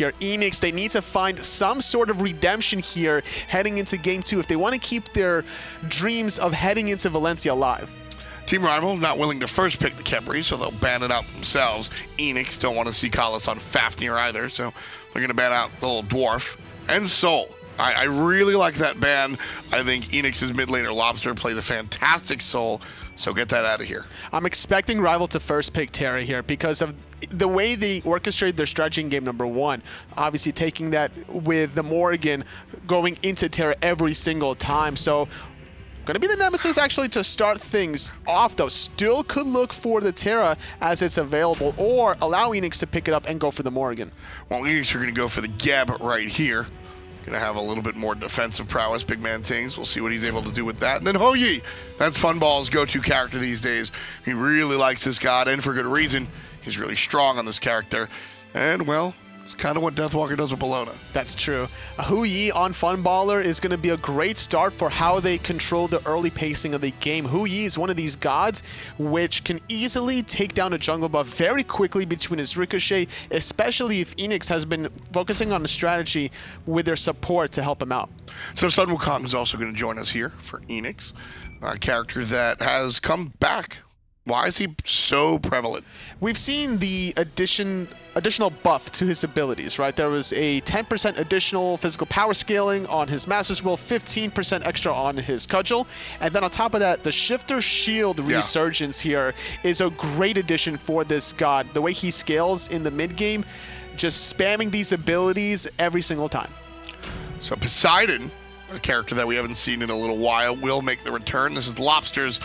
here. Eanix, they need to find some sort of redemption here heading into Game 2 if they want to keep their dreams of heading into Valencia alive. Team Rival not willing to first pick the Khepri, so they'll ban it out themselves. Eanix don't want to see Kalas on Fafnir either, so they're going to ban out the little dwarf. And Soul. I really like that ban. I think Eanix's mid laner Lobster plays a fantastic Soul, so get that out of here. I'm expecting Rival to first pick Terra here because of the way they orchestrated their strategy in game number 1. Obviously taking that with the Morrigan going into Terra every single time. So going to be the Nemesis actually to start things off, though. Still could look for the Terra as it's available, or allow Eanix to pick it up and go for the Morrigan. Well, Eanix are going to go for the Geb right here. Going to have a little bit more defensive prowess, big man Tings. We'll see what he's able to do with that. And then Ho Yi, that's Funball's go-to character these days. He really likes this god, and for good reason. He's really strong on this character. And, well, it's kind of what Deathwalker does with Bologna. That's true. Hu Yi on Funballer is going to be a great start for how they control the early pacing of the game. Hu Yi is one of these gods which can easily take down a jungle buff very quickly between his ricochet, especially if Eanix has been focusing on the strategy with their support to help him out. So Sun Wukong is also going to join us here for Eanix, a character that has come back. Why is he so prevalent? We've seen the additional buff to his abilities, right? There was a 10% additional physical power scaling on his Master's Will, 15% extra on his Cudgel, and then on top of that, the Shifter Shield resurgence here is a great addition for this god. The way he scales in the mid game, just spamming these abilities every single time. So Poseidon, a character that we haven't seen in a little while, will make the return. This is Lobster's,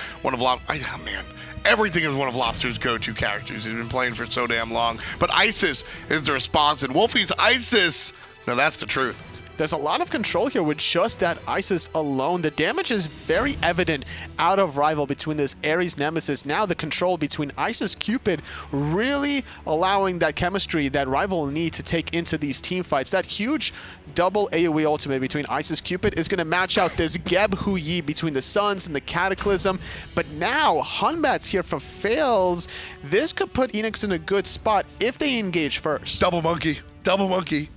everything is one of Lobster's go-to characters. He's been playing for so damn long. But Isis is the response, and Wolfie's Isis, now that's the truth. There's a lot of control here with just that Isis alone. The damage is very evident out of Rival between this Ares Nemesis. Now the control between Isis Cupid really allowing that chemistry that Rival will need to take into these team fights. That huge double AoE ultimate between Isis Cupid is going to match out this Geb Hu Yi between the Suns and the Cataclysm. But now Hunbat's here for Fails. This could put Eanix in a good spot if they engage first. Double monkey,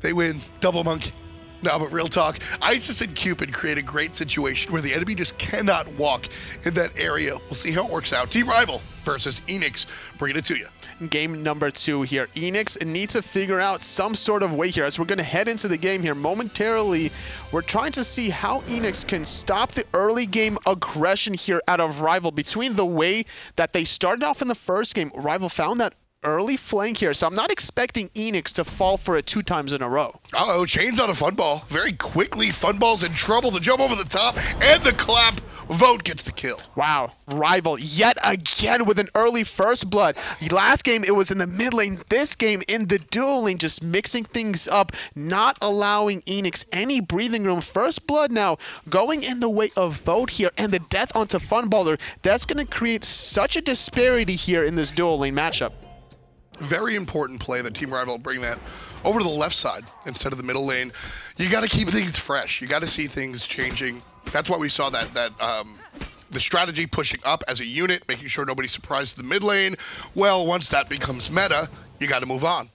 they win, double monkey. No, but real talk, Isis and Cupid create a great situation where the enemy just cannot walk in that area. We'll see how it works out. Team Rival versus Eanix, bringing it to you. Game number 2 here. Eanix needs to figure out some sort of way here as we're going to head into the game here momentarily. We're trying to see how Eanix can stop the early game aggression here out of Rival. Between the way that they started off in the first game, Rival found that early flank here, so I'm not expecting Eanix to fall for it 2 times in a row. Uh-oh, chains on a Funball. Very quickly, Funball's in trouble. The jump over the top, and the clap. Vote gets the kill. Wow, Rival yet again with an early first blood. Last game, it was in the mid lane. This game in the dual lane, just mixing things up, not allowing Eanix any breathing room. First blood now going in the way of Vote here, and the death onto Funballer. That's going to create such a disparity here in this dual lane matchup. Very important play that Team Rival bring that over to the left side instead of the middle lane. You got to keep things fresh. You got to see things changing. That's why we saw that the strategy pushing up as a unit, making sure nobody's surprised in the mid lane. Well, once that becomes meta, you got to move on.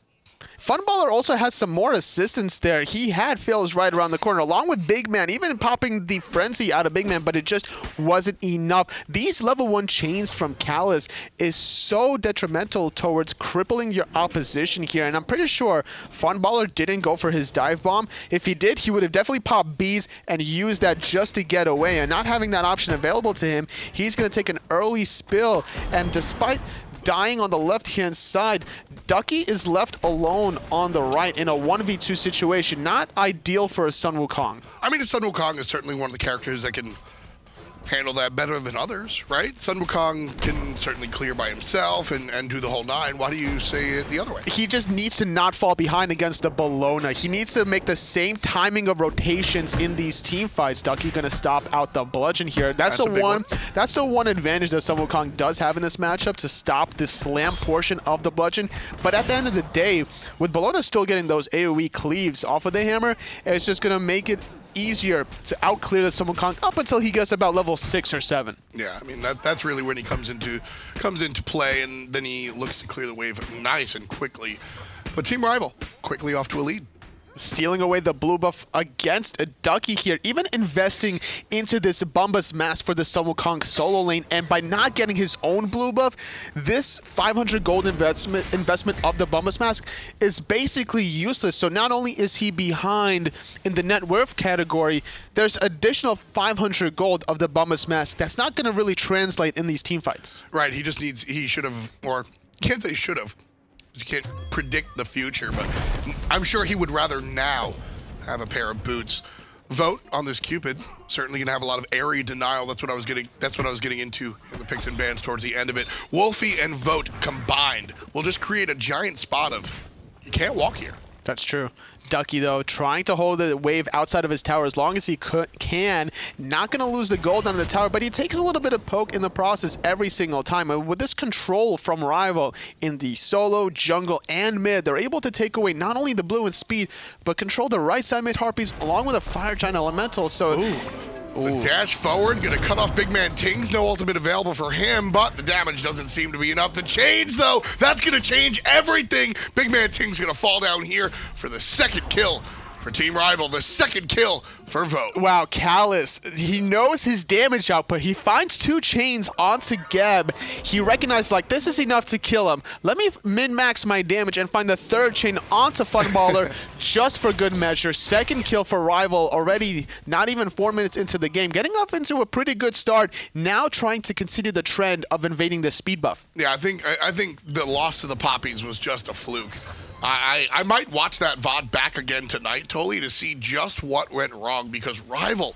Funballer also has some more assistance there. He had Fails right around the corner, along with Big Man, even popping the Frenzy out of Big Man, but it just wasn't enough. These level 1 chains from Kalas is so detrimental towards crippling your opposition here, and I'm pretty sure Funballer didn't go for his dive bomb. If he did, he would have definitely popped bees and used that just to get away, and not having that option available to him, he's going to take an early spill, and despite dying on the left-hand side, Ducky is left alone on the right in a 1v2 situation. Not ideal for a Sun Wukong. I mean, Sun Wukong is certainly one of the characters that can handle that better than others, right? Sun Wukong can certainly clear by himself and do the whole 9. Why do you say it the other way? He just needs to not fall behind against the Bologna. He needs to make the same timing of rotations in these team fights. Ducky gonna stop out the bludgeon here. That's the one advantage that Sun Wukong does have in this matchup, to stop the slam portion of the bludgeon. But at the end of the day, with Bologna still getting those AoE cleaves off of the hammer, it's just gonna make it easier to outclear the Sun Wukong up until he gets about level 6 or 7. Yeah, I mean that's really when he comes into play, and then he looks to clear the wave nice and quickly. But Team Rival quickly off to a lead. Stealing away the blue buff against a Ducky here, even investing into this Bombus mask for the Sun Wukong solo lane, and by not getting his own blue buff, this 500 gold investment of the Bombus mask is basically useless. So not only is he behind in the net worth category, there's additional 500 gold of the Bombus mask that's not going to really translate in these team fights. Right, he should have, or can't say should have. You can't predict the future, but I'm sure he would rather now have a pair of boots. Vote on this Cupid. Certainly gonna have a lot of area denial. That's what I was getting into in the picks and bans towards the end of it. Wolfie and Vote combined will just create a giant spot of you can't walk here. That's true. Ducky, though, trying to hold the wave outside of his tower as long as he can. Not going to lose the gold on the tower, but he takes a little bit of poke in the process every single time. And with this control from Rival in the solo, jungle, and mid, they're able to take away not only the blue and speed, but control the right side mid Harpies along with a Fire Giant Elemental. So. The dash forward, gonna cut off Big Man Tings. No ultimate available for him, but the damage doesn't seem to be enough to change, though. That's gonna change everything. Big Man Tings gonna fall down here for the second kill for Team Rival, the second kill for Vote. Wow, Callus, he knows his damage output. He finds 2 chains onto Geb. He recognized, like, this is enough to kill him. Let me min-max my damage and find the 3rd chain onto Funballer just for good measure. Second kill for Rival already not even 4 minutes into the game. Getting off into a pretty good start. Now trying to continue the trend of invading the speed buff. Yeah, I think the loss to the Poppies was just a fluke. I might watch that VOD back again tonight, Toli, to see just what went wrong, because Rival,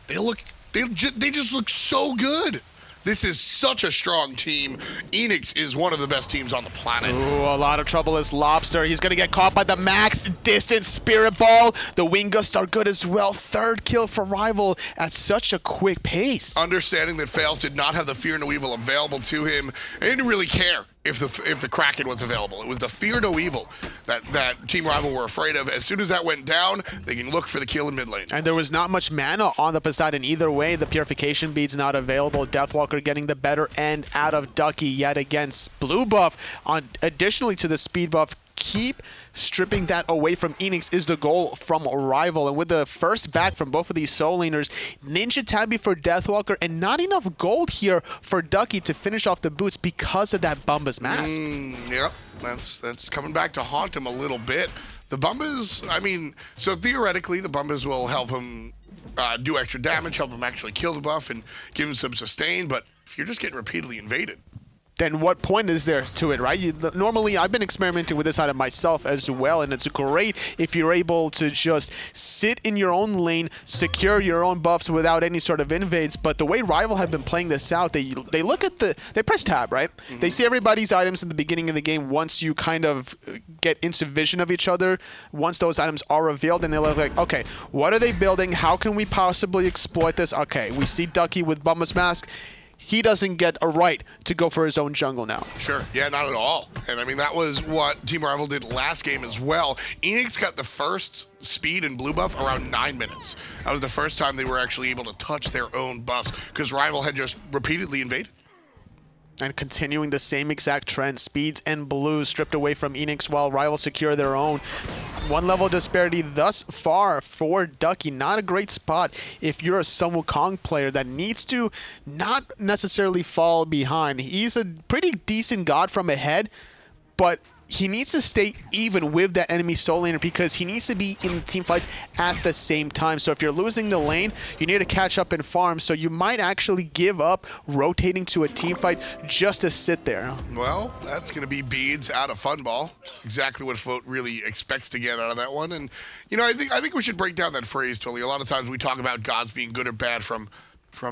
they just look so good. This is such a strong team. Eanix is one of the best teams on the planet. Ooh, a lot of trouble is Lobster. He's going to get caught by the max distance Spirit Ball. The Wing Gusts are good as well. 3rd kill for Rival at such a quick pace. Understanding that Fails did not have the Fear No Evil available to him, and he didn't really care if the Kraken was available. It was the Fear No Evil that Team Rival were afraid of. As soon as that went down, they can look for the kill in mid lane. And there was not much mana on the Poseidon either way. The Purification Bead's not available. Deathwalker getting the better end out of Ducky yet again. Blue buff, additionally to the speed buff. Keep stripping that away from Eanix is the goal from Rival. And with the first back from both of these soul laners, Ninja Tabby for Deathwalker, and not enough gold here for Ducky to finish off the boots because of that Bombus mask. Yep, that's coming back to haunt him a little bit. The Bombas, I mean, so theoretically the Bombas will help him do extra damage, help him actually kill the buff and give him some sustain, but if you're just getting repeatedly invaded, then what point is there to it, right? Normally, I've been experimenting with this item myself as well, and it's great if you're able to just sit in your own lane, secure your own buffs without any sort of invades. But the way Rival have been playing this out, they look at they press tab, right? They see everybody's items in the beginning of the game. Once you kind of get into vision of each other, once those items are revealed, and they look like, okay, what are they building? How can we possibly exploit this? Okay, we see Ducky with Bombus Mask. He doesn't get a right to go for his own jungle now. Sure, yeah, not at all. And I mean, that was what Team Rival did last game as well. Eanix got the first speed and blue buff around 9 minutes. That was the first time they were actually able to touch their own buffs, because Rival had just repeatedly invaded. And continuing the same exact trend, speeds and blues stripped away from Eanix while Rival secure their own. 1 level disparity thus far for Ducky. Not a great spot if you're a Sun Wukong player that needs to not necessarily fall behind. He's a pretty decent god from ahead, but he needs to stay even with that enemy soul laner because he needs to be in team fights at the same time. So if you're losing the lane, you need to catch up and farm. So you might actually give up rotating to a team fight just to sit there. Well, that's going to be beads out of Funball. Exactly what Vote really expects to get out of that one. And, you know, I think we should break down that phrase, Totally. A lot of times we talk about gods being good or bad from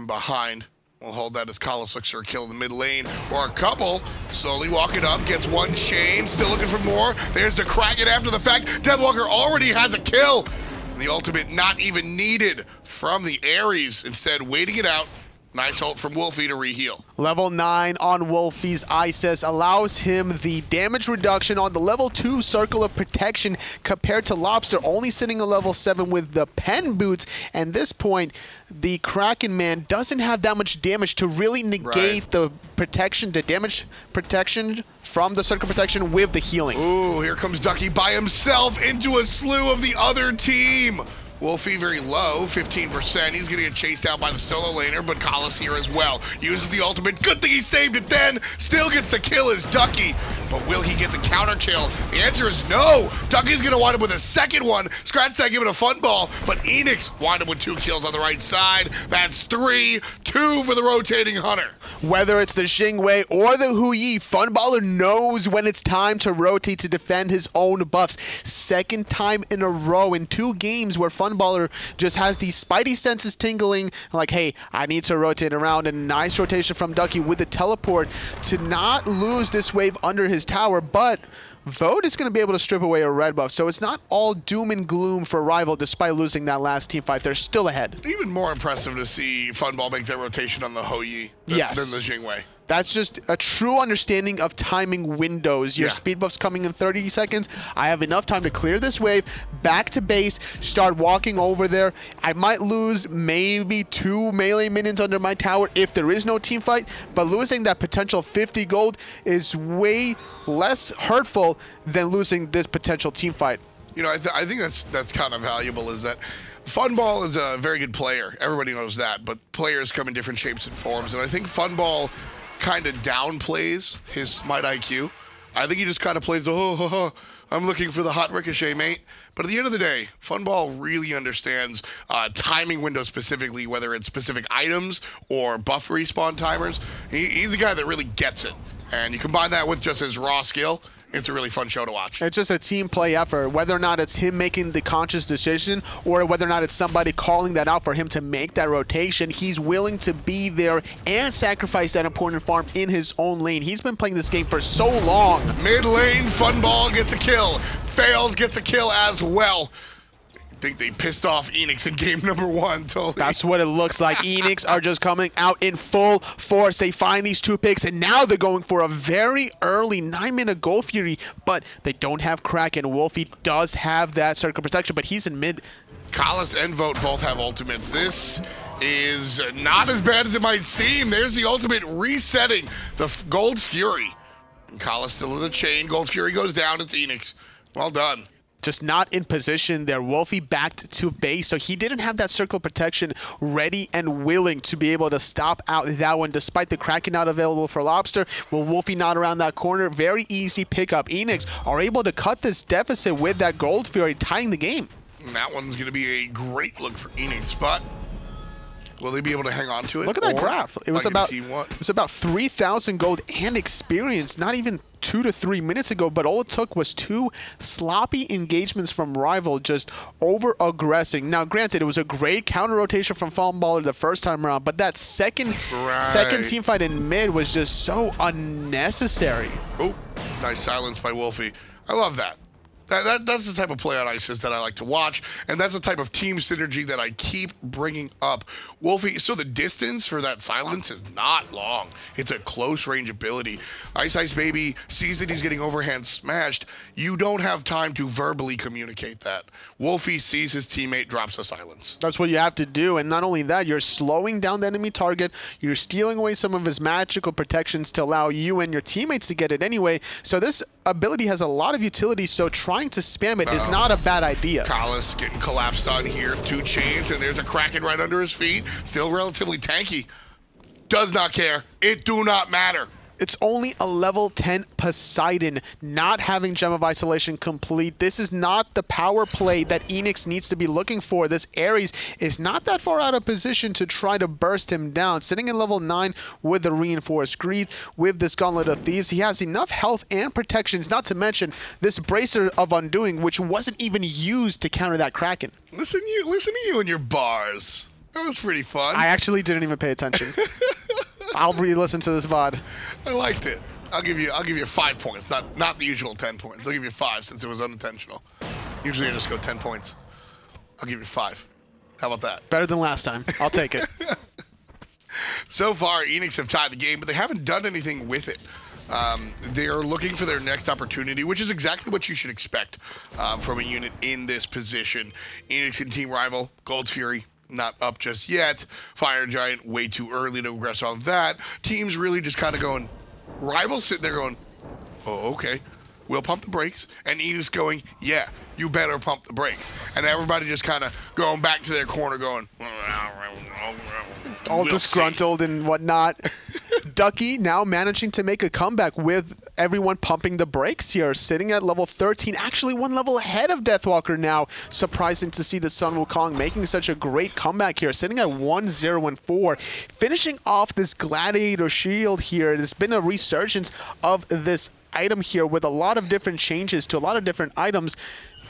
behind. We'll hold that as Kalos looks for a kill in the mid lane, or a couple. Slowly walking up, gets 1 chain, still looking for more. There's the Kraken after the fact. Deathwalker already has a kill. And the ultimate not even needed from the Ares. Instead, waiting it out. Nice ult from Wolfie to reheal. Level 9 on Wolfie's Isis allows him the damage reduction on the level 2 Circle of Protection compared to Lobster, only sitting a level 7 with the Pen Boots. And this point, the Kraken man doesn't have that much damage to really negate the protection, the damage protection from the Circle Protection with the healing. Ooh, here comes Ducky by himself into a slew of the other team. Wolfie very low, 15%. He's gonna get chased out by the solo laner, but Kalas here as well. Uses the ultimate. Good thing he saved it then. Still gets the kill as Ducky. But will he get the counter kill? The answer is no. Ducky's gonna wind up with a second one. Scratch that, give it a fun ball. But Eanix wind up with 2 kills on the right side. That's 3, 2 for the rotating Hunter. Whether it's the Xingwei or the Huyi, Funballer knows when it's time to rotate to defend his own buffs. Second time in a row in 2 games where Funballer just has these spidey senses tingling, like, hey, I need to rotate around. And nice rotation from Ducky with the teleport to not lose this wave under his tower, but Vote is going to be able to strip away a red buff, so it's not all doom and gloom for Rival despite losing that last team fight. They're still ahead. Even more impressive to see Funball make that rotation on the Hou-Yi than the Xingwei. That's just a true understanding of timing windows. Your speed buff's coming in 30 seconds. I have enough time to clear this wave, back to base, start walking over there. I might lose maybe 2 melee minions under my tower if there is no team fight, but losing that potential 50 gold is way less hurtful than losing this potential team fight. You know, I think that's kind of valuable, is that Funball is a very good player. Everybody knows that, but players come in different shapes and forms, and I think Funball kind of downplays his SMITE IQ. I think he just kind of plays the, I'm looking for the hot ricochet, mate. But at the end of the day, Funball really understands timing windows specifically, whether it's specific items or buff respawn timers. He's the guy that really gets it. And you combine that with just his raw skill, it's a really fun show to watch. It's just a team play effort, whether or not it's him making the conscious decision or whether or not it's somebody calling that out for him to make that rotation. He's willing to be there and sacrifice that important farm in his own lane. He's been playing this game for so long. Mid lane, Funball gets a kill. Fails, gets a kill as well. I think they pissed off Eanix in game number 1, totally. That's what it looks like. Eanix are just coming out in full force. They find these 2 picks, and now they're going for a very early 9-minute Gold Fury, but they don't have Kraken. Wolfie does have that circle protection, but he's in mid. Kalas and Vote both have ultimates. This is not as bad as it might seem. There's the ultimate resetting the Gold Fury. And Kalas still is a chain. Gold Fury goes down. It's Eanix. Well done. Just not in position there. Wolfie backed to base, so he didn't have that circle protection ready and willing to be able to stop out that one, despite the Kraken not available for Lobster. Well, Wolfie not around that corner. Very easy pickup. Eanix are able to cut this deficit with that Gold Fury, tying the game. And that one's going to be a great look for Eanix, but will they be able to hang on to it? Look at that graph. It was about 3,000 gold and experience, not even 2 to 3 minutes ago, but all it took was 2 sloppy engagements from Rival, just over-aggressing. Now, granted, it was a great counter-rotation from Funballer the first time around, but that second team fight in mid was just so unnecessary. Oh, nice silence by Wolfie. I love that. That's the type of play on Isis that I like to watch, and that's the type of team synergy that I keep bringing up. Wolfie, so the distance for that silence is not long. It's a close range ability. Ice Baby sees that he's getting overhand smashed. You don't have time to verbally communicate that. Wolfie sees his teammate, drops a silence. That's what you have to do, and not only that, you're slowing down the enemy target, you're stealing away some of his magical protections to allow you and your teammates to get it anyway. So this ability has a lot of utility, so trying to spam it is not a bad idea. Kalas getting collapsed on here, 2 chains, and there's a Kraken right under his feet. Still relatively tanky. Does not care. It do not matter. It's only a level 10 Poseidon, not having Gem of Isolation complete. This is not the power play that Eanix needs to be looking for. This Ares is not that far out of position to try to burst him down. Sitting in level 9 with the Reinforced Greed, with this Gauntlet of Thieves, he has enough health and protections, not to mention this Bracer of Undoing, which wasn't even used to counter that Kraken. Listen to you and your bars. That was pretty fun. I actually didn't even pay attention. I'll re-listen to this VOD. I liked it. I'll give you 5 points, not the usual 10 points. I'll give you 5 since it was unintentional. Usually I just go 10 points. I'll give you 5. How about that? Better than last time. I'll take it. So far, Eanix have tied the game, but they haven't done anything with it. They are looking for their next opportunity, which is exactly what you should expect from a unit in this position. Eanix and Team Rival, Gold Fury, not up just yet. Fire Giant, way too early to progress on that. Teams really just kind of going, Rival sitting there going, oh, okay, we'll pump the brakes. And Eanix going, yeah, you better pump the brakes. And everybody just kind of going back to their corner going, all disgruntled and whatnot. Ducky now managing to make a comeback with everyone pumping the brakes here, sitting at level 13, actually one level ahead of Deathwalker now. Surprising to see the Sun Wukong making such a great comeback here, sitting at 1-0-4, finishing off this Gladiator Shield here. There's been a resurgence of this item here with a lot of different changes to a lot of different items.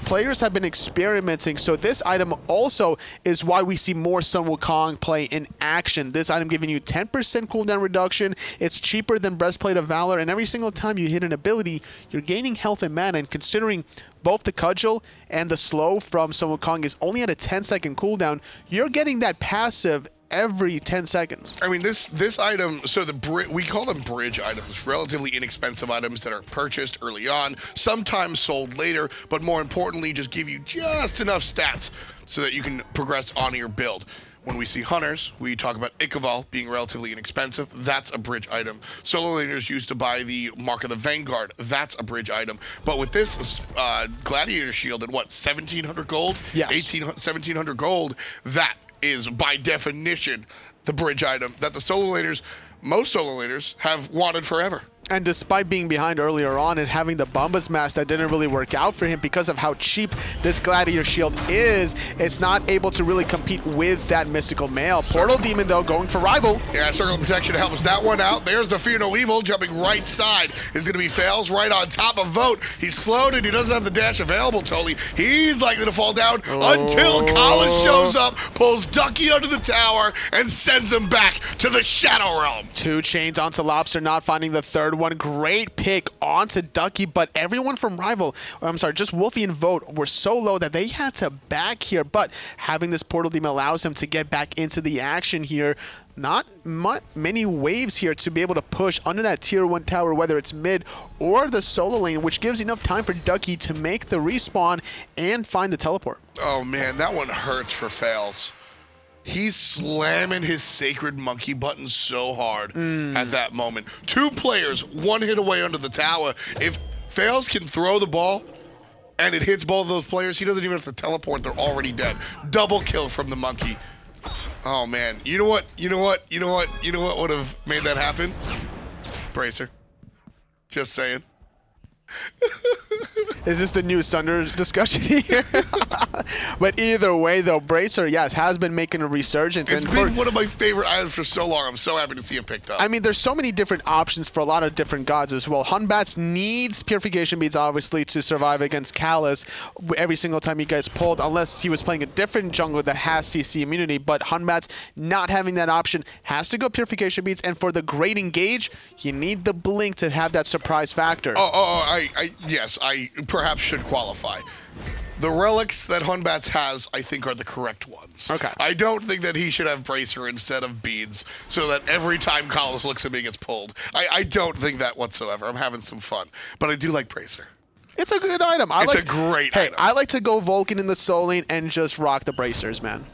Players have been experimenting, so this item also is why we see more Sun Wukong play in action. This item giving you 10% cooldown reduction. It's cheaper than Breastplate of Valor, and every single time you hit an ability, you're gaining health and mana, and considering both the Cudgel and the Slow from Sun Wukong is only at a 10-second cooldown, you're getting that passive every 10 seconds. I mean, this item, so we call them bridge items, relatively inexpensive items that are purchased early on, sometimes sold later, but more importantly, just give you just enough stats so that you can progress on your build. When we see Hunters, we talk about Ikaval being relatively inexpensive. That's a bridge item. Solo laners used to buy the Mark of the Vanguard. That's a bridge item. But with this Gladiator Shield at what, 1,700 gold? Yes. 1,700 gold, that is by definition the bridge item that the solo laners, most solo laners, have wanted forever. And despite being behind earlier on and having the Bombas Mask that didn't really work out for him because of how cheap this Gladiator Shield is, it's not able to really compete with that Mystical Mail. Portal Demon, though, going for Rival. Yeah, Circle of Protection helps that one out. There's the Fear No Evil jumping right side. Is going to be Fails right on top of Vote. He's slowed and he doesn't have the dash available, totally. He's likely to fall down until Collis shows up, pulls Ducky under the tower, and sends him back to the Shadow Realm. 2 chains onto Lobster, not finding the third one. Great pick onto Ducky, but everyone from Rival, I'm sorry, just Wolfie and Vote were so low that they had to back here, but having this Portal Demon allows him to get back into the action here. Not many waves here to be able to push under that tier 1 tower, whether it's mid or the solo lane, which gives enough time for Ducky to make the respawn and find the teleport. Oh man, that one hurts for Fails. He's slamming his Sacred Monkey button so hard at that moment. 2 players, 1 hit away under the tower. If Fails can throw the ball and it hits both of those players, he doesn't even have to teleport. They're already dead. Double kill from the Monkey. Oh man, you know what would have made that happen? Bracer. Just saying. Is this the new Sunder discussion here? But either way, though, Bracer, yes, has been making a resurgence. It's been one of my favorite items for so long. I'm so happy to see it picked up. I mean, there's so many different options for a lot of different gods as well. Hunbats needs Purification Beads, obviously, to survive against Callus every single time he gets pulled, unless he was playing a different jungle that has CC immunity. But Hunbats not having that option has to go Purification Beads. And for the Great Engage, you need the Blink to have that surprise factor. Yes, I perhaps should qualify. The relics that Hunbats has, I think, are the correct ones. Okay. I don't think that he should have Bracer instead of Beads, so that every time Collis looks at me, he gets pulled. I don't think that whatsoever. I'm having some fun. But I do like Bracer. It's a good item. It's a great item. I like to go Vulcan in the soul lane and just rock the Bracers, man.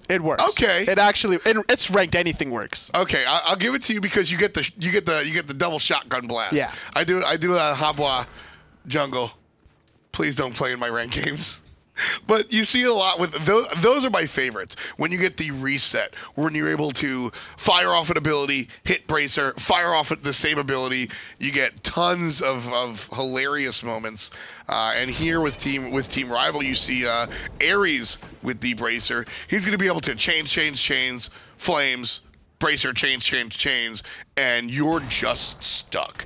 It works. Okay. It actually, it's ranked. Anything works. Okay, I'll give it to you because you get the double shotgun blast. Yeah. I do it on Habwa jungle. Please don't play in my ranked games. But you see it a lot with those are my favorites. When you get the reset, when you're able to fire off an ability, hit Bracer, fire off at the same ability, you get tons of hilarious moments. And here with Team Rival, you see Ares with the Bracer. He's going to be able to chains, flames, Bracer, chains, and you're just stuck.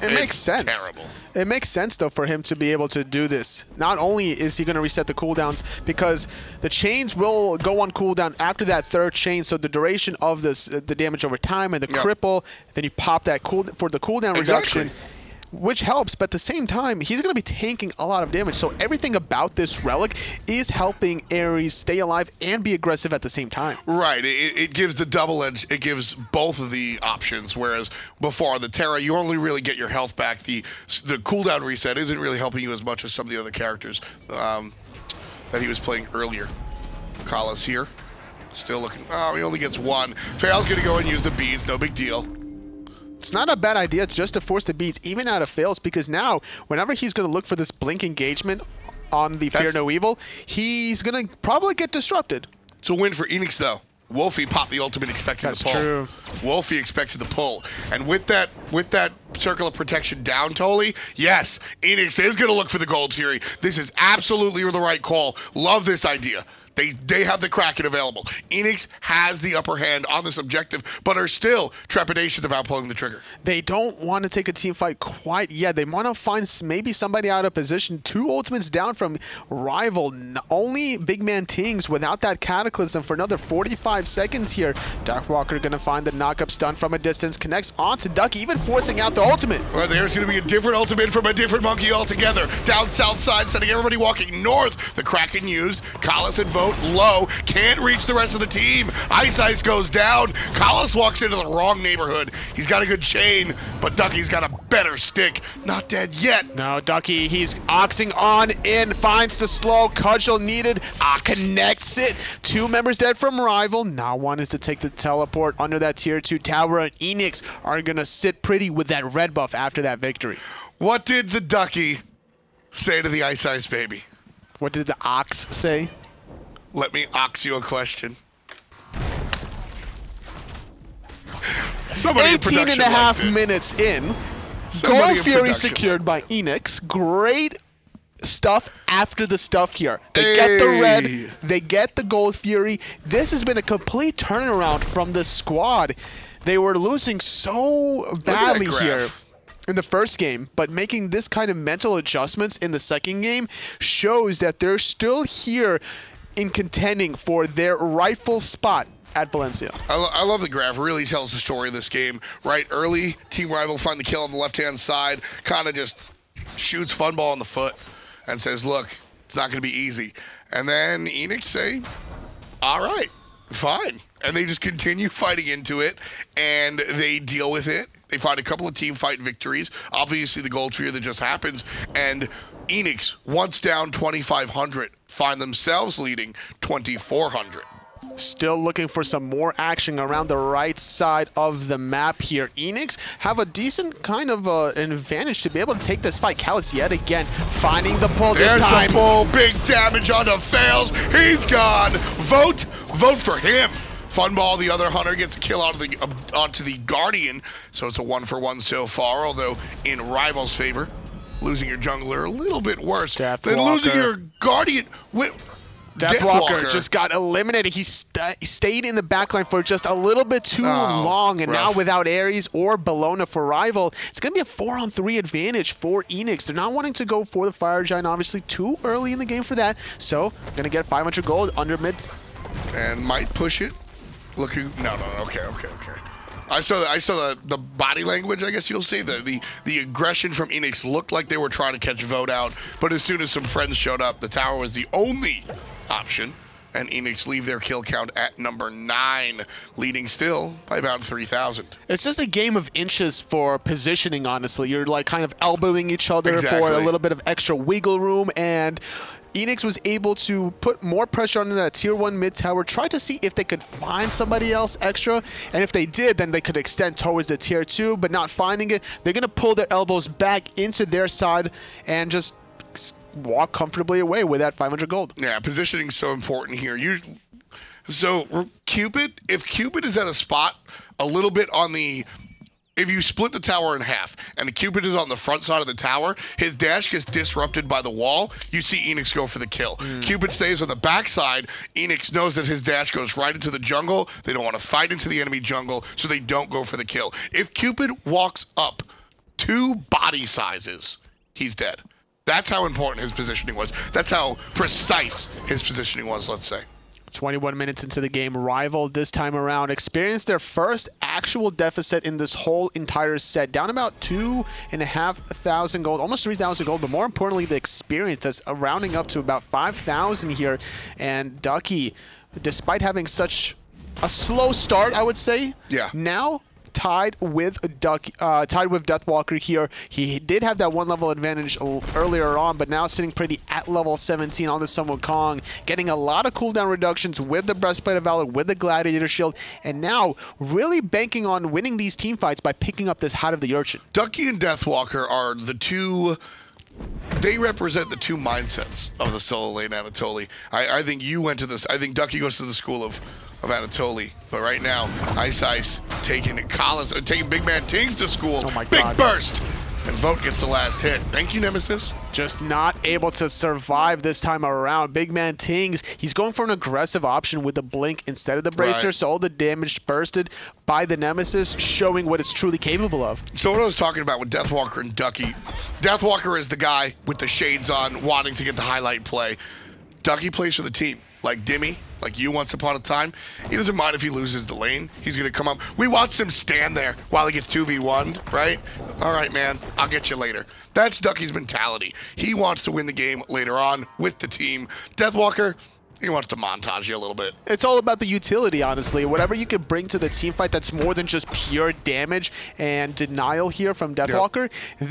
It makes sense. Terrible. It makes sense, though, for him to be able to do this. Not only is he going to reset the cooldowns, because the chains will go on cooldown after that third chain, so the duration of this, the damage over time and the cripple, then you pop that for the cooldown reduction. which helps, but at the same time, he's going to be tanking a lot of damage. So everything about this relic is helping Ares stay alive and be aggressive at the same time. Right. It gives the double edge. It gives both of the options, whereas before the Terra, you only really get your health back. The cooldown reset isn't really helping you as much as some of the other characters that he was playing earlier. Kalas here. Still looking. Oh, he only gets one. Fail's going to go and use the beads. No big deal. It's not a bad idea just to force the beads even out of Fails, because now whenever he's going to look for this blink engagement on the Fear No Evil, he's going to probably get disrupted. It's a win for Eanix, though. Wolfie popped the ultimate expecting the pull. That's true. Wolfie expected the pull. And with that circle of protection down, Tolly, yes, Eanix is going to look for the Gold Fury. This is absolutely the right call. Love this idea. They have the Kraken available. Eanix has the upper hand on this objective, but are still trepidations about pulling the trigger. They don't want to take a team fight quite yet. They want to find maybe somebody out of position. 2 ultimates down from Rival. Only big man Tings without that Cataclysm for another 45 seconds here. Darkwalker going to find the knock-up stun from a distance. Connects onto Ducky, even forcing out the ultimate. Well, there's going to be a different ultimate from a different monkey altogether. Down south side, sending everybody walking north. The Kraken used. Kalas and Vote low, can't reach the rest of the team. Ice goes down. Kalas walks into the wrong neighborhood. He's got a good chain, but Ducky's got a better stick. Not dead yet. No, Ducky, he's oxing on in, finds the slow, cudgel needed, connects it. 2 members dead from Rival. Now one is to take the teleport under that tier 2 tower, and Eanix are gonna sit pretty with that red buff after that victory. What did the Ducky say to the Ice baby? What did the ox say? Let me ask you a question. 18 and a half minutes in. Gold Fury secured by Eanix. Great stuff after the stuff here. They get the red, they get the Gold Fury. This has been a complete turnaround from the squad. They were losing so badly here in the first game, but making this kind of mental adjustments in the second game shows that they're still here in contending for their rightful spot at Valencia. I love the graph. Really tells the story of this game. Right early, Team Rival find the kill on the left-hand side, kind of just shoots Funball in the foot and says, look, it's not going to be easy. And then Eanix say, all right, fine. And they just continue fighting into it, and they deal with it. They find a couple of team fight victories. Obviously, the Gold Fury that just happens. And Eanix, once down 2,500, find themselves leading 2,400. Still looking for some more action around the right side of the map here. Eanix have a decent kind of an advantage to be able to take this fight. Kalas yet again finding the pull this time. There's the pull. Big damage onto Fails. He's gone. Vote for him. Funball, the other hunter, gets a kill onto the Guardian, so it's a 1-for-1 so far, although in Rival's favor. Losing your jungler a little bit worse than losing your Guardian. Deathwalker just got eliminated. He stayed in the backline for just a little bit too long, and now without Ares or Bellona for Rival, it's going to be a 4-on-3 advantage for Eanix. They're not wanting to go for the Fire Giant, obviously too early in the game for that, so going to get 500 gold under mid. And might push it. Looking, no, okay. I saw the body language, I guess you'll see. The aggression from Eanix looked like they were trying to catch Vote out, but as soon as some friends showed up, the tower was the only option, and Eanix leave their kill count at number 9, leading still by about 3,000. It's just a game of inches for positioning, honestly. You're like kind of elbowing each other for a little bit of extra wiggle room, and Eanix was able to put more pressure on that tier 1 mid tower, try to see if they could find somebody else extra, and if they did, then they could extend towards the tier 2, but not finding it, they're going to pull their elbows back into their side and just walk comfortably away with that 500 gold. Yeah, positioning is so important here. So Cupid, if Cupid is at a spot a little bit on the... If you split the tower in half and the Cupid is on the front side of the tower, his dash gets disrupted by the wall. You see Eanix go for the kill. Cupid stays on the backside. Eanix knows that his dash goes right into the jungle. They don't want to fight into the enemy jungle, so they don't go for the kill. If Cupid walks up 2 body sizes, he's dead. That's how important his positioning was. That's how precise his positioning was, let's say. 21 minutes into the game, Rival this time around experienced their first actual deficit in this whole entire set, down about 2,500 gold, almost 3,000 gold, but more importantly, the experience that's rounding up to about 5,000 here. And Ducky, despite having such a slow start, I would say, now tied with Deathwalker here. He did have that 1 level advantage earlier on, but now sitting pretty at level 17 on the Sun Wukong, getting a lot of cooldown reductions with the Breastplate of Valor, with the Gladiator Shield, and now really banking on winning these team fights by picking up this Hat of the Urchin. Ducky and Deathwalker are the two. They represent the two mindsets of the solo lane Anatoly. I think you went to this. I think Ducky goes to the school of Anatoly, but right now, Ice taking Big Man Tings to school. Oh my Big God. burst, and Vote gets the last hit. Thank you, Nemesis. Just not able to survive this time around. Big Man Tings, he's going for an aggressive option with the Blink instead of the Bracer, so all the damage bursted by the Nemesis, showing what it's truly capable of. So what I was talking about with Deathwalker and Ducky, Deathwalker is the guy with the shades on, wanting to get the highlight play. Ducky plays for the team, like Dimmy, like you once upon a time. He doesn't mind if he loses the lane. He's going to come up. We watched him stand there while he gets 2v1'd, right? All right, man, I'll get you later. That's Ducky's mentality. He wants to win the game later on with the team. Deathwalker, he wants to montage you a little bit. It's all about the utility, honestly. Whatever you can bring to the team fight that's more than just pure damage and denial here from Deathwalker. Yep.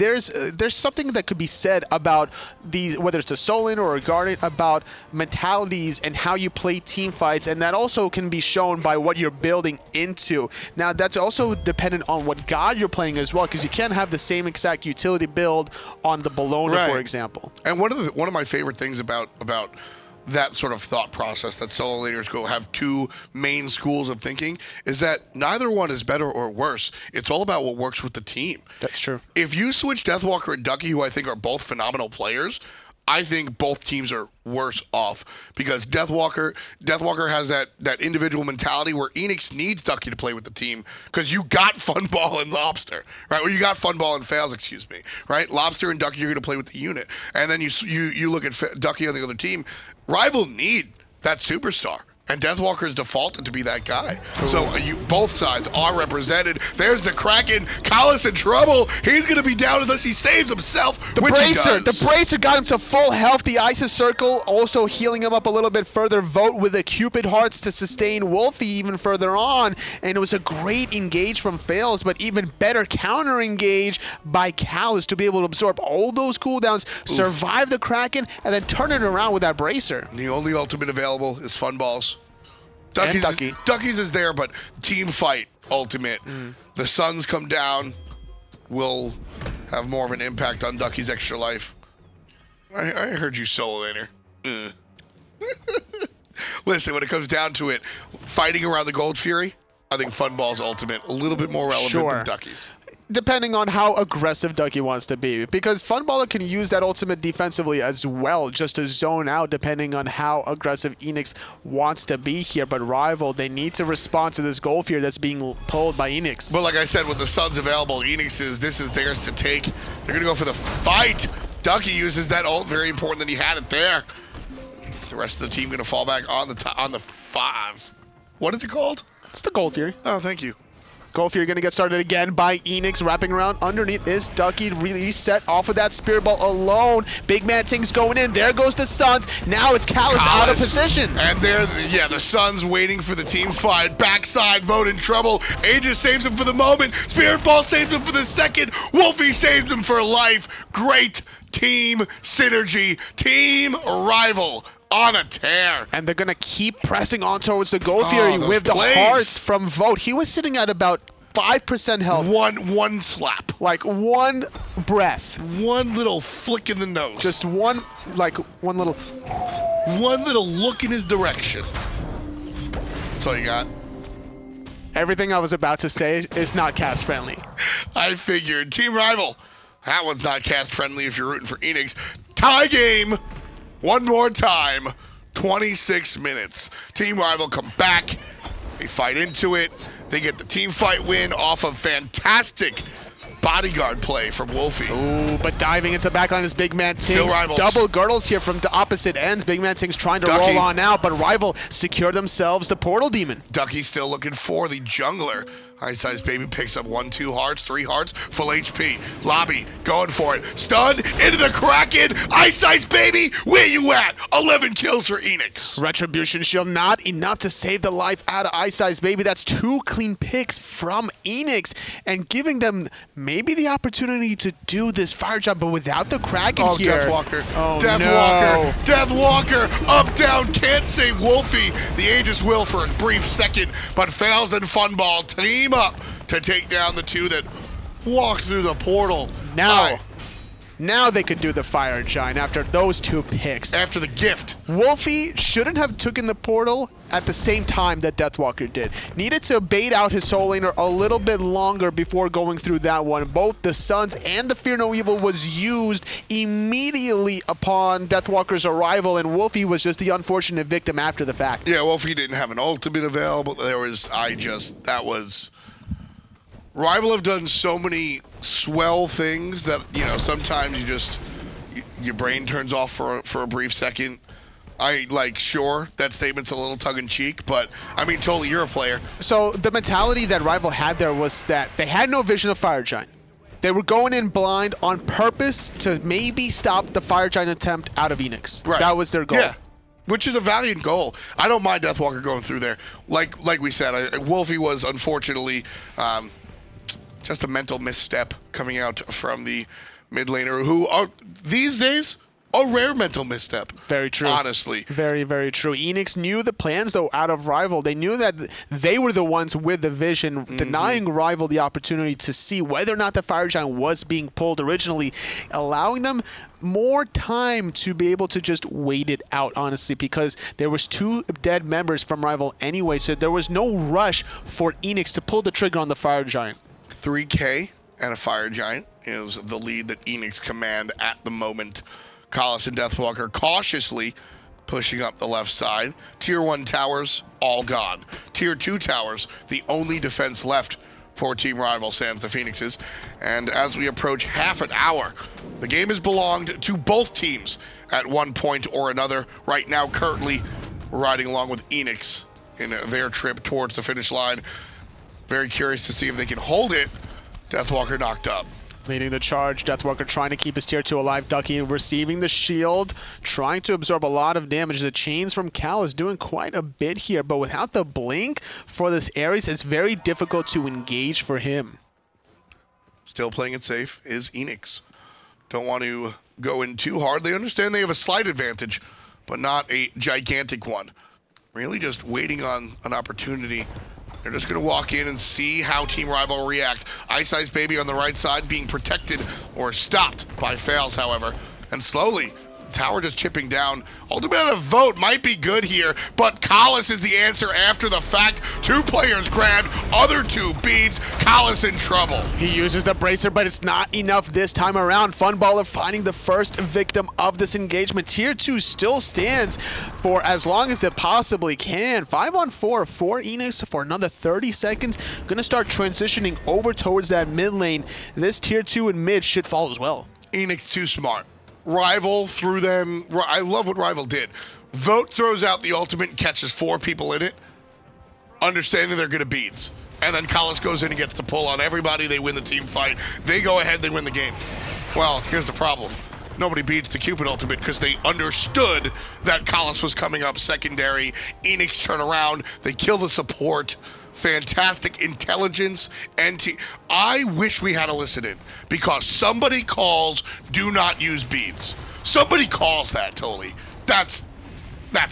There's something that could be said about these, whether it's a Solin or a Guardian, about mentalities and how you play team fights, and that also can be shown by what you're building into. Now, that's also dependent on what god you're playing as well, because you can't have the same exact utility build on the Bologna, for example. And one of my favorite things about that sort of thought process that solo laners go have two main schools of thinking is that neither one is better or worse. It's all about what works with the team. That's true. If you switch Deathwalker and Ducky, who I think are both phenomenal players, I think both teams are worse off because Deathwalker has that individual mentality where Eanix needs Ducky to play with the team because you got Funball and Lobster, right? Or you got Funball and Fails, excuse me, right? Lobster and Ducky are going to play with the unit. And then you look at Ducky on the other team. Rival need that superstar. And Deathwalker is defaulted to be that guy. Ooh. So both sides are represented. There's the Kraken. Callus in trouble. He's going to be down unless he saves himself, the Bracer got him to full health. The Isis Circle also healing him up a little bit further. Vote with the Cupid Hearts to sustain Wolfie even further on. And it was a great engage from Fails, but even better counter engage by Callus to be able to absorb all those cooldowns, survive the Kraken, and then turn it around with that Bracer. The only ultimate available is Funballs. Ducky's is there, but team fight ultimate. The Suns come down, will have more of an impact on Ducky's extra life. I heard you solo laner. Listen, when it comes down to it, fighting around the Gold Fury, I think Funball's ultimate a little bit more relevant than Ducky's. Depending on how aggressive Ducky wants to be. Because Funballer can use that ultimate defensively as well, just to zone out depending on how aggressive Eanix wants to be here. But Rival, they need to respond to this goal fear that's being pulled by Eanix. But like I said, with the Suns available, this is theirs to take. They're going to go for the fight. Ducky uses that ult, very important that he had it there. The rest of the team going to fall back on the 5. What is it called? It's the Gold Fury. Oh, thank you. Gold Fury going to get started again by Eanix, wrapping around underneath this Ducky, really set off of that Spirit Ball alone. Big Man Ting's going in. There goes the Suns. Now it's Callus out of position. And the Suns waiting for the team fight. Backside, Vote in trouble. Aegis saves him for the moment. Spirit Ball saves him for the second. Wolfie saves him for life. Great team synergy. Team Rival on a tear. And they're going to keep pressing on towards the Gold Fury with the hearts from Vote. He was sitting at about 5% health. One slap. Like one breath. One little flick in the nose. Just one little look in his direction. That's all you got. Everything I was about to say is not cast friendly. I figured. Team Rival. That one's not cast friendly if you're rooting for Eanix. Tie game. One more time, 26 minutes. Team Rival come back. They fight into it. They get the team fight win off of fantastic bodyguard play from Wolfie. Ooh, but diving into the backline is Big Man Tings. Still Rivals. Double girdles here from the opposite ends. Big Man Tings trying to roll on out, but Rival secure themselves the Portal Demon. Ducky still looking for the jungler. Ice Ice Baby picks up 1, 2 hearts, 3 hearts, full HP. Lobby going for it. Stun into the Kraken. Ice Ice Baby, where you at? 11 kills for Eanix. Retribution Shield not enough to save the life out of Ice Ice Baby. That's 2 clean picks from Eanix and giving them maybe the opportunity to do this fire jump, but without the Kraken here. Deathwalker. Oh, Deathwalker. Deathwalker. Up, down. Can't save Wolfie. The Aegis will for a brief second, but fails in Funball. Team up to take down the 2 that walked through the portal. Now they could do the fire giant after those 2 picks. After the gift. Wolfie shouldn't have taken the portal at the same time that Deathwalker did. Needed to bait out his soul laner a little bit longer before going through that one. Both the Suns and the Fear No Evil was used immediately upon Deathwalker's arrival, and Wolfie was just the unfortunate victim after the fact. Yeah, Wolfie didn't have an ultimate available. Rival have done so many swell things that, you know, sometimes your brain turns off for a brief second. Sure, that statement's a little tongue-in-cheek, but, I mean, totally, you're a player. So the mentality that Rival had there was that they had no vision of Fire Giant. They were going in blind on purpose to maybe stop the Fire Giant attempt out of Eanix. Right. That was their goal. Yeah, which is a valiant goal. I don't mind Deathwalker going through there. Like we said, Wolfie was, unfortunately, just a mental misstep coming out from the mid laner, who are, these days, a rare mental misstep. Very true. Honestly. Very, very true. Eanix knew the plans, though, out of Rival. They knew that they were the ones with the vision, denying Rival the opportunity to see whether or not the Fire Giant was being pulled originally, allowing them more time to be able to just wait it out, honestly, because there was 2 dead members from Rival anyway, so there was no rush for Eanix to pull the trigger on the Fire Giant. 3K and a Fire Giant is the lead that Eanix command at the moment. Collis and Deathwalker cautiously pushing up the left side. Tier 1 towers, all gone. Tier 2 towers, the only defense left for Team Rival, sans the Phoenixes. And as we approach half an hour, the game has belonged to both teams at one point or another. Right now, currently, we're riding along with Eanix in their trip towards the finish line. Very curious to see if they can hold it. Deathwalker knocked up. Leading the charge, Deathwalker trying to keep his tier 2 alive. Ducky receiving the shield, trying to absorb a lot of damage. The chains from Cal is doing quite a bit here, but without the blink for this Ares, it's very difficult to engage for him. Still playing it safe is Eanix. Don't want to go in too hard. They understand they have a slight advantage, but not a gigantic one. Really just waiting on an opportunity. They're just going to walk in and see how Team Rival react. Ice Ice Baby on the right side being protected or stopped by Fails, however. And slowly, tower just chipping down. Ultimate vote might be good here, but Collis is the answer after the fact. 2 players grabbed, other 2 beads. Collis in trouble. He uses the bracer, but it's not enough this time around. Funballer finding the first victim of this engagement. Tier 2 still stands for as long as it possibly can. 5-on-4 for Eanix for another 30 seconds. Gonna start transitioning over towards that mid lane. This tier 2 and mid should fall as well. Eanix too smart. Rival threw them. I love what Rival did. Vote throws out the ultimate and catches 4 people in it, understanding they're good at beads. And then Collis goes in and gets the pull on everybody. They win the team fight. They go ahead, they win the game. Well, here's the problem. Nobody beats the Cupid ultimate because they understood that Collis was coming up secondary. Eanix turn around. They kill the support. Fantastic intelligence and I wish we had a listen in, because somebody calls do not use beads. Somebody calls that, totally. That's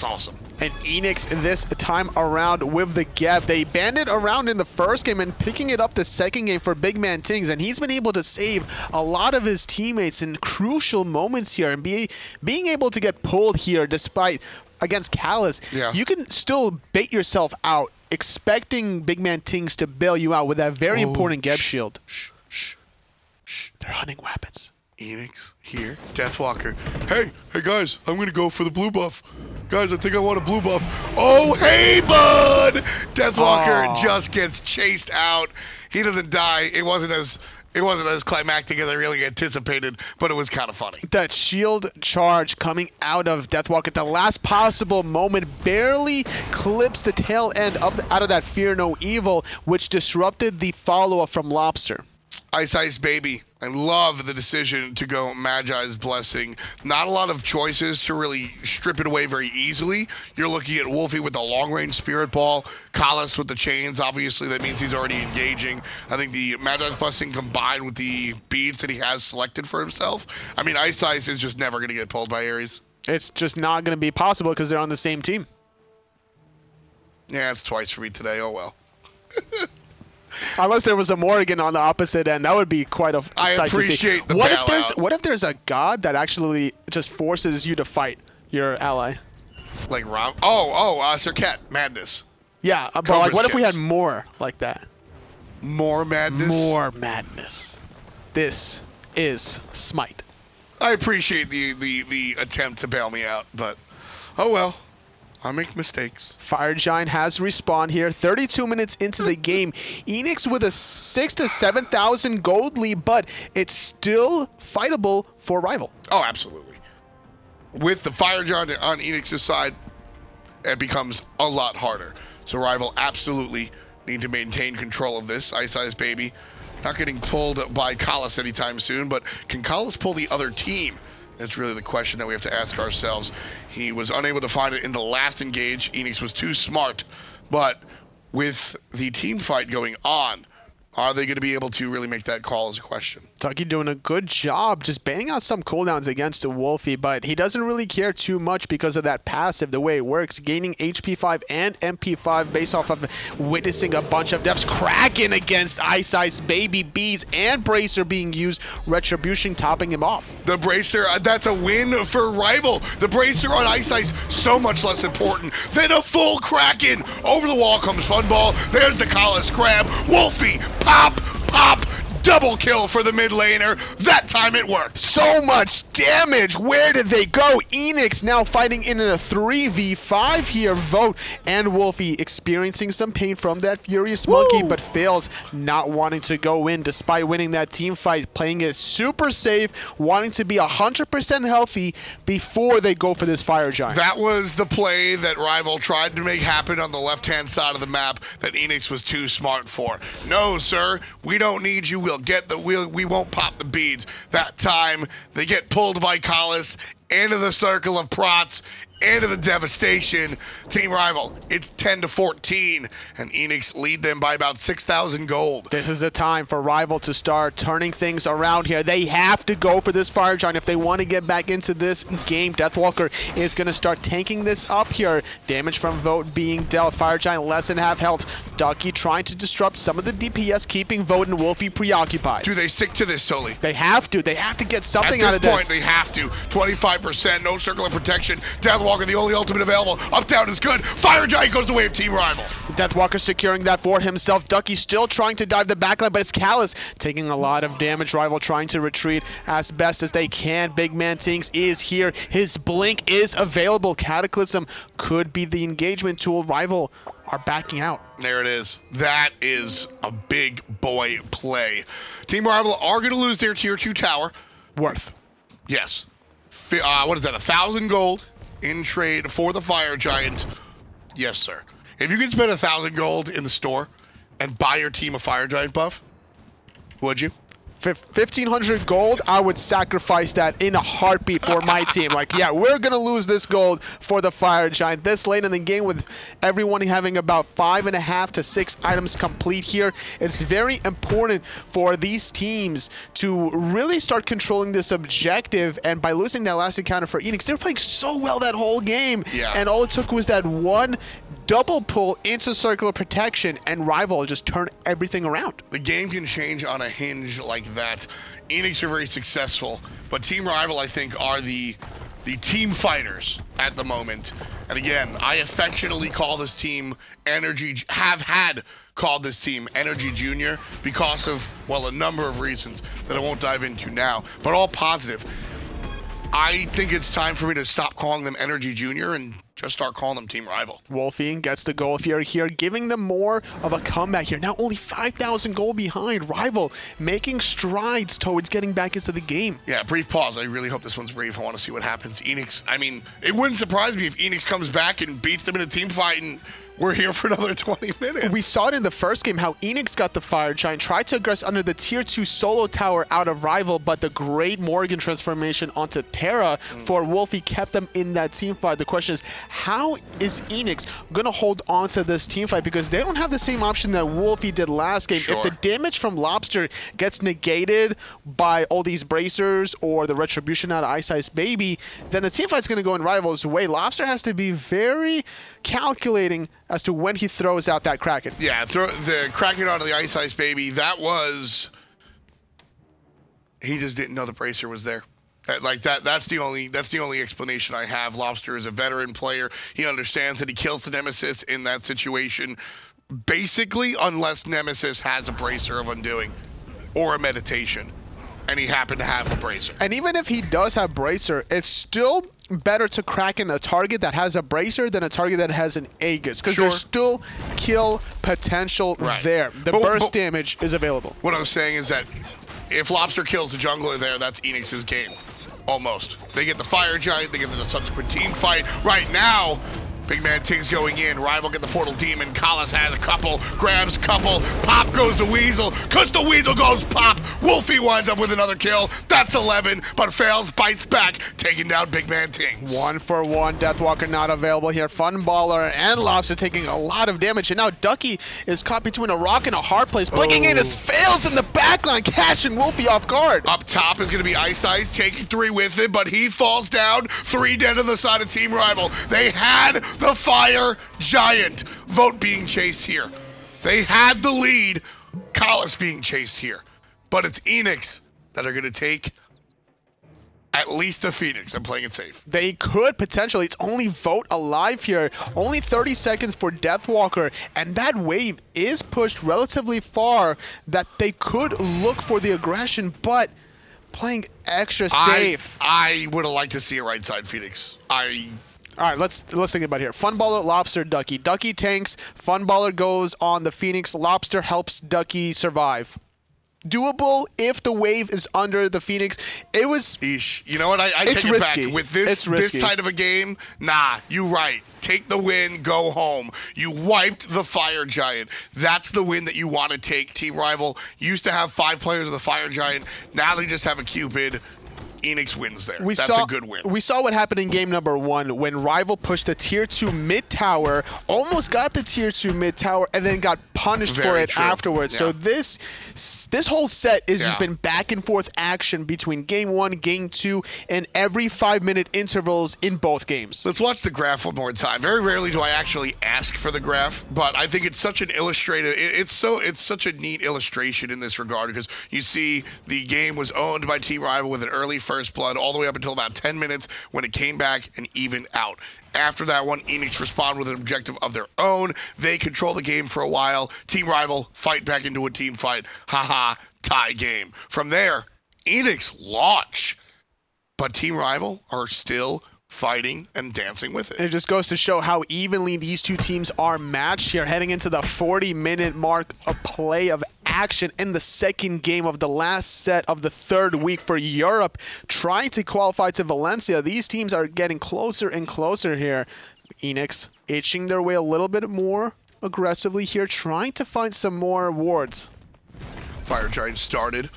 awesome. And Eanix this time around with the gap. They banded around in the first game and picking it up the second game for Big Man Tings, and he's been able to save a lot of his teammates in crucial moments here and being able to get pulled here despite against Callus. Yeah. You can still bait yourself out expecting Big Man Tings to bail you out with that very important Geb shield. Shh. They're hunting weapons. Eanix here, Deathwalker. Hey guys, I'm gonna go for the blue buff. Guys, I think I want a blue buff. Oh, hey, bud! Deathwalker just gets chased out. He doesn't die. It wasn't as It wasn't as climactic as I really anticipated, but it was kind of funny. That shield charge coming out of Deathwalker at the last possible moment barely clips the tail end out of that Fear No Evil, which disrupted the follow-up from Lobster. Ice Baby. I love the decision to go Magi's Blessing. Not a lot of choices to really strip it away very easily. You're looking at Wolfie with the long-range Spirit Ball, Kalas with the chains. Obviously, that means he's already engaging. I think the Magi's Blessing combined with the beads that he has selected for himself. I mean, Ice is just never going to get pulled by Ares. It's just not going to be possible because they're on the same team. Yeah, it's twice for me today. Oh, well. Unless there was a Morrigan on the opposite end, that would be quite a sight to see. I appreciate the what if there's a god that actually just forces you to fight your ally? Like Rob? Circuit Madness. Yeah, but like, what if we had more like that? More madness? More madness. This is SMITE. I appreciate the attempt to bail me out, but oh well. I make mistakes. Fire Giant has respawned here. 32 minutes into the game. Eanix with a 6,000 to 7,000 gold lead, but it's still fightable for Rival. Oh, absolutely. With the Fire Giant on Eanix's side, it becomes a lot harder. So Rival absolutely need to maintain control of this. Ice Baby not getting pulled by Kalas anytime soon, but can Kalas pull the other team? That's really the question that we have to ask ourselves. He was unable to find it in the last engage. Eanix was too smart. But with the team fight going on, are they going to be able to really make that call is a question. Ducky doing a good job just banging out some cooldowns against the Wolfie, but he doesn't really care too much because of that passive, the way it works, gaining HP 5 and MP5 based off of witnessing a bunch of deaths. Kraken against Ice Baby, Bees, and Bracer being used, Retribution topping him off. The Bracer, that's a win for Rival. The Bracer on Ice, so much less important than a full Kraken. Over the wall comes Funball. There's the Kalas grab. Wolfie, pop, double kill for the mid laner. That time it worked. So much damage. Where did they go? Eanix now fighting in a 3v5 here. Vote and Wolfie experiencing some pain from that Furious Monkey, but fails, not wanting to go in despite winning that team fight, playing it super safe, wanting to be 100% healthy before they go for this Fire Giant. That was the play that Rival tried to make happen on the left-hand side of the map that Eanix was too smart for. No, sir, we don't need you. We won't pop the beads. That time, they get pulled by Kalas into the circle of Prots, into the devastation. Team Rival, it's 10 to 14, and Eanix lead them by about 6,000 gold. This is the time for Rival to start turning things around here. They have to go for this Fire Giant if they want to get back into this game. Deathwalker is going to start tanking this up here. Damage from Vote being dealt. Fire Giant less than half health. Ducky trying to disrupt some of the DPS, keeping Vote and Wolfie preoccupied. Do they stick to this, Toli? They have to. They have to get something out of this. this. At this point, they have to. 25%, no circle of protection. Deathwalker, the only ultimate available. Up down is good. Fire Giant goes the way of Team Rival. Deathwalker securing that for himself. Ducky still trying to dive the backline, but it's Kalas taking a lot of damage. Rival trying to retreat as best as they can. Big Man Tinks is here. His blink is available. Cataclysm could be the engagement tool. Rival are backing out. There it is. That is a big boy play. Team Rival are going to lose their tier 2 tower. Worth. Yes. What is that, 1,000 gold in trade for the Fire Giant? Yes, sir. If you could spend 1,000 gold in the store and buy your team a Fire Giant buff, would you? 1,500 gold, I would sacrifice that in a heartbeat for my team. Like, yeah, we're going to lose this gold for the Fire Giant. This late in the game with everyone having about 5.5 to 6 items complete here, it's very important for these teams to really start controlling this objective. And by losing that last encounter for Eanix, they were playing so well that whole game. Yeah. And all it took was that one double pull into circular protection, and Rival just turned everything around. The game can change on a hinge like that. Eanix are very successful, but Team Rival, I think, are the team fighters at the moment. And again, I affectionately call this team Energy, called this team Energy Junior because of, well, a number of reasons that I won't dive into now, but all positive. I think it's time for me to stop calling them Energy Junior and just start calling them Team Rival. Wolfie gets the goal here, giving them more of a comeback here. Now only 5,000 goal behind. Rival making strides towards getting back into the game. Yeah, brief pause. I really hope this one's brief. I want to see what happens. Eanix, I mean, it wouldn't surprise me if Eanix comes back and beats them in a team fight and we're here for another 20 minutes. We saw it in the first game how Eanix got the Fire Giant, tried to aggress under the tier 2 solo tower out of Rival, but the great Morgan transformation onto Terra for Wolfie kept them in that team fight. The question is, how is Eanix going to hold on to this team fight? Because they don't have the same option that Wolfie did last game. Sure. If the damage from Lobster gets negated by all these bracers or the retribution out of Ice Ice Baby, then the team fight's going to go in Rival's way. Lobster has to be very calculating as to when he throws out that Kraken. Yeah, throw the Kraken onto the Ice Ice Baby. That was... He just didn't know the bracer was there. That's the only explanation I have. Lobster is a veteran player. He understands that he kills the Nemesis in that situation. Basically, unless Nemesis has a bracer of undoing or a meditation. And he happened to have a bracer. And even if he does have bracer, it's still better to Kraken a target that has a bracer than a target that has an Aegis, because there's still kill potential there. The burst damage is available. What I'm saying is that if Lobster kills the jungler there, that's Eanix's game. Almost. They get the Fire Giant, they get the subsequent team fight. Right now, Big Man Ting's going in. Rival get the Portal Demon. Collis has a couple, grabs a couple. Pop goes to Weasel. Because the Weasel goes pop. Wolfie winds up with another kill. That's 11, but fails, bites back, taking down Big Man Tings. 1 for 1. Deathwalker not available here. Funballer and Lobster taking a lot of damage. And now Ducky is caught between a rock and a hard place. Blinking in his fails in the backline, catching Wolfie off guard. Up top is going to be Ice Ice, taking 3 with him, but he falls down. 3 dead on the side of Team Rival. They had the Fire Giant. Vote being chased here. They had the lead. Collis being chased here. But it's Eanix that are going to take at least a Phoenix. I'm playing it safe. They could potentially. It's only Vote alive here. Only 30 seconds for Deathwalker. And that wave is pushed relatively far that they could look for the aggression, but playing extra safe. I would have liked to see a right side Phoenix. All right, let's think about it here. Funballer, Lobster, Ducky. Ducky tanks. Funballer goes on the Phoenix. Lobster helps Ducky survive. Doable if the wave is under the Phoenix. It was... Eesh. You know what? I take it risky. back. With this side of a game, nah, you right. Take the win, go home. You wiped the Fire Giant. That's the win that you want to take. Team Rival used to have 5 players of the Fire Giant. Now they just have a Cupid. Eanix wins there. That's a good win. We saw what happened in game number 1 when Rival pushed the tier 2 mid tower, almost got the tier 2 mid tower, and then got punished for it afterwards. Yeah. So this whole set has just been back and forth action between game 1, game 2, and every 5-minute intervals in both games. Let's watch the graph one more time. Very rarely do I actually ask for the graph, but I think it's such an illustrative. It's such a neat illustration in this regard, because you see the game was owned by Team Rival with an early first blood all the way up until about 10 minutes when it came back and evened out. After that one, Eanix respond with an objective of their own. They control the game for a while. Team Rival fight back into a team fight. Haha, tie game. From there, Eanix launch. But Team Rival are still fighting and dancing with it. It just goes to show how evenly these two teams are matched here, heading into the 40-minute mark of play of action in the second game of the last set of the 3rd week for Europe, trying to qualify to Valencia. These teams are getting closer and closer here. Eanix itching their way a little bit more aggressively here, trying to find some more wards. Fire Giant started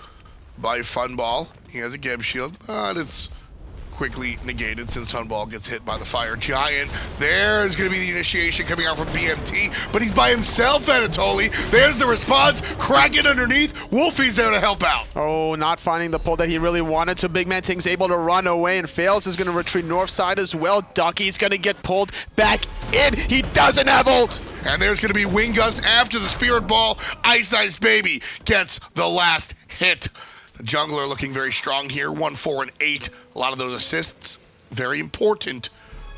by Funball. He has a Geb shield, but it's quickly negated since Funball gets hit by the Fire Giant. There's going to be the initiation coming out from BMT, but he's by himself, Anatoly. There's the response. Kraken underneath. Wolfie's there to help out. Oh, not finding the pull that he really wanted, so Big Man Ting's able to run away, and Fails is going to retreat north side as well. Ducky's going to get pulled back in. He doesn't have ult. And there's going to be Wing Gust after the Spirit Ball. Ice Ice Baby gets the last hit. The jungler looking very strong here, 1, 4, and 8. A lot of those assists, very important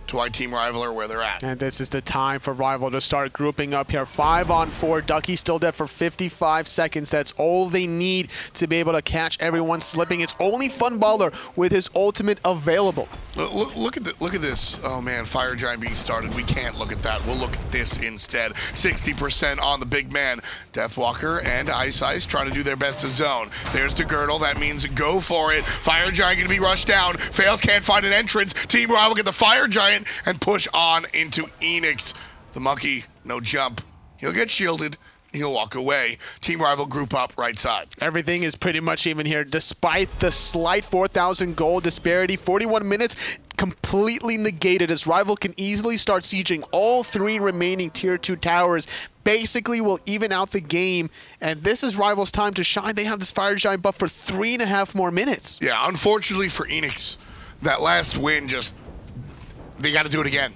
to why Team Rival are where they're at. And this is the time for Rival to start grouping up here. 5-on-4. Ducky still dead for 55 seconds. That's all they need to be able to catch everyone slipping. It's only Funballer with his ultimate available. Look at this. Oh man, Fire Giant being started. We can't look at that. We'll look at this instead. 60% on the big man. Deathwalker and Ice trying to do their best to zone. There's the girdle. That means go for it. Fire Giant gonna be rushed down. Fails, can't find an entrance. Team Rival get the Fire Giant and push on into Eanix. The monkey, no jump. He'll get shielded. He'll walk away. Team Rival group up right side. Everything is pretty much even here. Despite the slight 4,000 gold disparity, 41 minutes completely negated as Rival can easily start sieging all 3 remaining tier 2 towers. Basically will even out the game, and this is Rival's time to shine. They have this Fire Giant buff for 3.5 more minutes. Yeah, unfortunately for Eanix, that last win just, they got to do it again.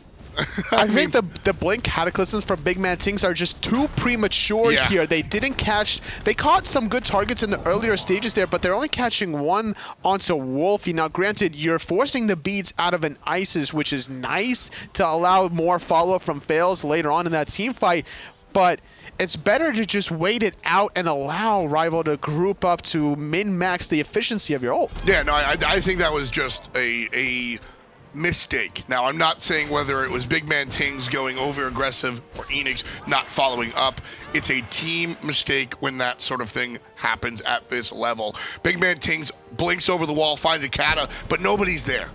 I think the Blink Cataclysms for Big Man Tings are just too premature here. They didn't catch, they caught some good targets in the earlier stages there, but they're only catching one onto Wolfie. Now granted, you're forcing the beads out of an Isis, which is nice to allow more follow-up from Fails later on in that team fight, but it's better to just wait it out and allow Rival to group up to min-max the efficiency of your ult. Yeah, no, I think that was just a mistake. Now, I'm not saying whether it was Big Man Tings going over aggressive or Eanix not following up. It's a team mistake when that sort of thing happens at this level. Big Man Tings blinks over the wall, finds a Kata, but nobody's there.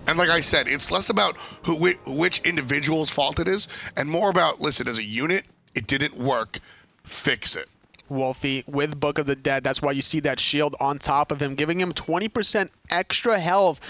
And like I said, it's less about which individual's fault it is and more about, listen, as a unit, it didn't work. Fix it. Wolfie with Book of the Dead. That's why you see that shield on top of him, giving him 20% extra health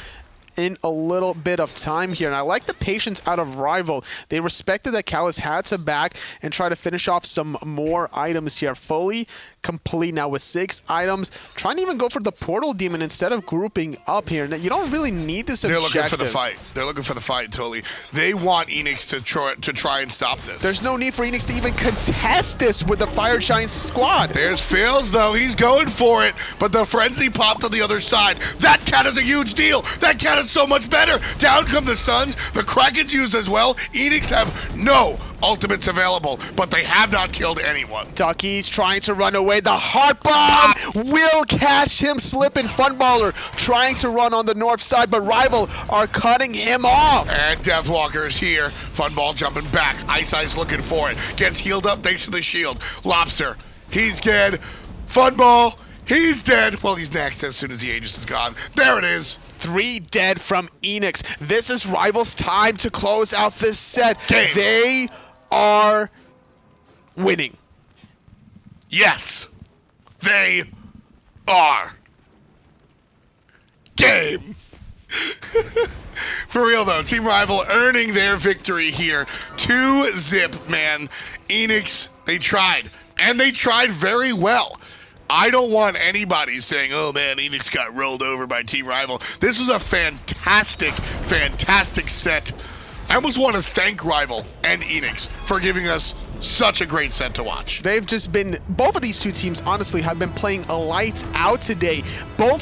in a little bit of time here. And I like the patience out of Rival. They respected that Callus had to back and try to finish off some more items here. Fully complete now with 6 items. Trying to even go for the Portal Demon instead of grouping up here. Now, you don't really need this objective. They're looking for the fight. They're looking for the fight, totally. They want Eanix to try and stop this. There's no need for Eanix to even contest this with the Fire Giant squad. There's Fails, though. He's going for it, but the Frenzy popped on the other side. That cat is a huge deal. That cat is so much better. Down come the Suns. The Kraken's used as well. Eanix have no ultimates available, but they have not killed anyone. Ducky's trying to run away. The Heart Bomb will catch him slipping. Funballer trying to run on the north side, but Rival are cutting him off. And Deathwalker's here. Funball jumping back. Ice looking for it. Gets healed up thanks to the shield. Lobster, he's dead. Funball, he's dead. Well, he's next as soon as the Aegis is gone. There it is. 3 dead from Eanix. This is Rival's time to close out this set. Game. They are winning. Yes, they are. Game. For real though, Team Rival earning their victory here. 2-0, man. Eanix, they tried, and they tried very well. I don't want anybody saying, oh man, Eanix got rolled over by Team Rival. This was a fantastic, fantastic set. I almost want to thank Rival and Eanix for giving us such a great set to watch. They've just been, both of these two teams honestly have been playing a lights out today. Both